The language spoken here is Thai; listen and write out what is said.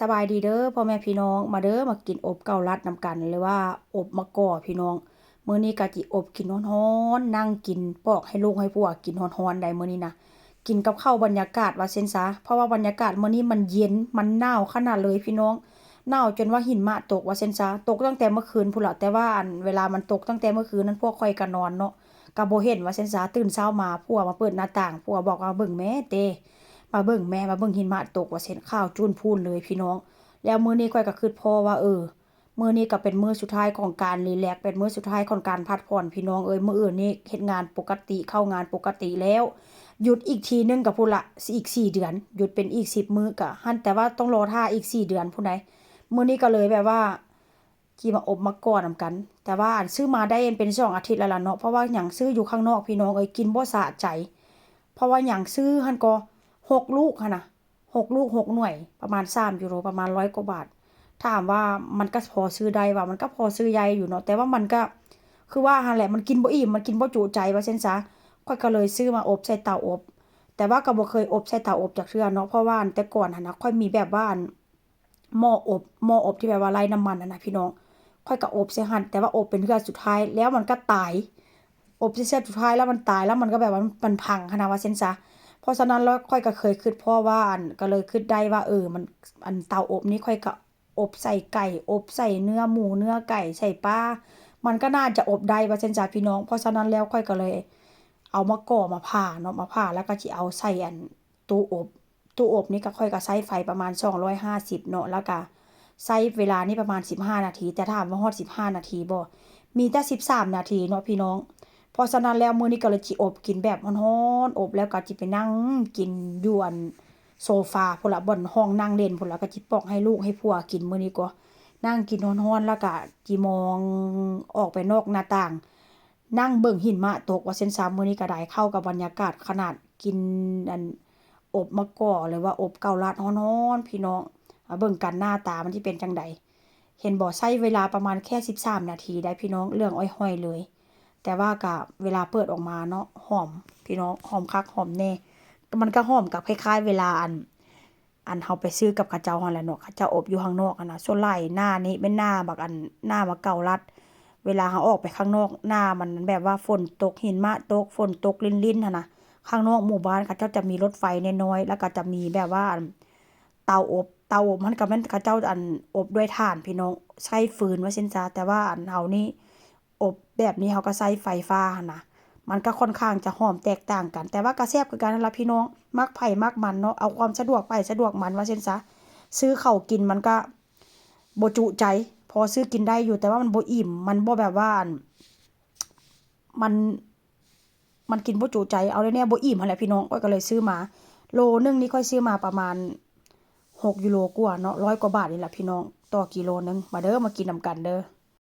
สบายดีเด้อพ่อแม่พี่น้องมาเด้อมากินอบเกาลัดนำกันหรือว่าอบมะกอกพี่น้องมื้อนี้ก็จิอบกินร้อนๆนั่งกินปอกให้ลูกให้ผัวกินร้อนๆได้มื้อนี้นะกินกับข้าวบรรยากาศว่าเซ็นซะเพราะว่าบรรยากาศมื้อนี้มันเย็นมันหนาวขนาดเลยพี่น้องหนาวจนว่าหิมะตกว่าเซ็นซะตกตั้งแต่เมื่อคืนพุ่นล่ะแต่ว่าเวลามันตกตั้งแต่เมื่อคืนนั้นพวกข่อยก็นอนเนาะก็บ่เห็นว่าเซ็นซะตื่นเช้ามาผัวมาเปิดหน้าต่างผัวบอกว่าเบิ่งแม่เตมาเบิ่งแม่มาเบิ่งหิมะตกว่าเซ็นข้าวจูนพูนเลยพี่น้อง แล้วมื้อนี้ข้อยก็คิดพอว่ามื้อนี้ก็เป็นมื้อสุดท้ายของการรีแลกซ์เป็นมื้อสุดท้ายของการพักผ่อนพี่น้องมื้ออื่นนี่เฮ็ดงานปกติเข้างานปกติแล้วหยุดอีกทีหนึงก็พู้นล่ะอีก4เดือนหยุดเป็นอีก10มื้อก็หั้นแต่ว่าต้องรอท่าอีก4เดือนพู้นใดมื้อนี้ก็เลยแบบว่าสิมาอบมะกอกนำกันแต่ว่าซื้อมาได้เป็น2อาทิตย์แล้วล่ะเนาะเพราะว่าหยังซื้ออยู่ข้างนอกพี่น้องกินบ่สะใจเพราะว่าหยังซื้อหั่นก็6ลูกหั่นน่ะ6ลูก6หน่วยประมาณ3ยูโรประมาณ100กว่าบาท ถามว่ามันก็พอซื้อได้ว่ามันก็พอซื้อใหญ่อยู่เนาะแต่ว่ามันก็คือว่าหั่นแหละมันกินบ่อิ่มมันกินบ่จุใจว่าซั่นซะข้อยก็เลยซื้อมาอบใส่เตาอบแต่ว่าก็บ่เคยอบใส่เตาอบจักเทื่อเนาะเพราะว่าแต่ก่อนหั่นน่ะข้อยมีแบบว่าหม้ออบที่แบบว่าไร้น้ำมันนั่นน่ะพี่น้องข้อยก็อบใส่หั่นแต่ว่าอบเป็นเทื่อสุดท้ายแล้วมันก็ตายอบเทื่อสุดท้ายแล้วมันตายแล้วมันก็แบบว่ามันพังหั้นน่ะว่าซั่นซะเพราะฉะนั้นแล้วข้อยก็เคยคิดพ้อว่าก็เลยคิดได้ว่ามันเตาอบนี้ข้อยก็ อบใส่ไก่อบใส่เนื้อหมูเนื้อไก่ใส่ปลามันก็น่าจะอบได้ว่าซั่นจ้ะพี่น้องเพราะฉะนั้นแล้วข้อยก็เลยเอามะกอกมาผ่าเนาะมาผ่าแล้วก็สิเอาใส่ตู้อบตู้อบนี่ก็ข้อยก็ใช้ไฟประมาณ250เนาะแล้วก็ใช้เวลานี่ประมาณ15นาทีแต่ถามว่าฮอด15นาทีบ่มีแต่13นาทีเนาะพี่น้องเพราะฉะนั้นแล้วมื้อนี้ก็เลยสิอบกินแบบร้อนๆอบแล้วก็สิไปนั่งกินอยู่โซฟาพุ่นล่ะบ่อนห้องนั่งเล่นพุ่นล่ะก็จิปอกให้ลูกให้ผัวกินมื้อนี้ก็นั่งกินร้อนๆแล้วก็จิมองออกไปนอกหน้าต่างนั่งเบิ่งหิมะตกว่าซั่นซะมื้อนี้ก็ได้เข้ากับบรรยากาศขนาดกินอันอบมะกอกหรือว่าอบเกาลัดร้อนๆพี่น้องเบิ่งกันหน้าตามันสิเป็นจั่งใดเห็นบ่ใช้เวลาประมาณแค่13นาทีได้พี่น้องเรื่องอ้อยห้อยเลยแต่ว่าก็เวลาเปิดออกมาเนาะหอมพี่น้องหอมคักหอมแน่ มันก็หอมกับคล้ายๆเวลาเฮาไปซื้อกับเขาเจ้าหั่นแหละเนาะเขาเจ้าอบอยู่ข้างนอกอะนะส่วนหลายหน้านี้เป็นหน้าบักหน้ามะเกาลัดเวลาเฮาออกไปข้างนอกหน้ามันแบบว่าฝนตกหิมะตกฝนตกรินๆหั่นน่ะข้างนอกหมู่บ้านเขาเจ้าจะมีรถไฟน้อยๆแล้วก็จะมีแบบว่าเตาอบมันก็แม่นเขาเจ้าอบด้วยถ่านพี่น้องใช้ฟืนว่าซั่นซะแต่ว่าเฮานี่อบแบบนี้เฮาก็ใช้ไฟฟ้าหั่นน่ะ มันก็ค่อนข้างจะหอมแตกต่างกันแต่ว่าก็แซ่บคือกันนั่นล่ะพี่น้องมักไผมักมันเนาะเอาความสะดวกไผสะดวกมันว่าซั่นซะซื้อเข้าวกินมันก็บ่จุใจพอซื้อกินได้อยู่แต่ว่ามันบ่อิ่มมันบ่แบบว่ามันมันกินบ่จุใจเอาแน่ๆบ่อิ่มหั่นแหละพี่น้องข้อยก็เลยซื้อมาโลนึงนี่ข้อยซื้อมาประมาณ6ยูโรกว่าเนาะ100กว่าบาทนี่แหละพี่น้องต่อกิโลนึงมาเด้อมากินนำกันเด้อ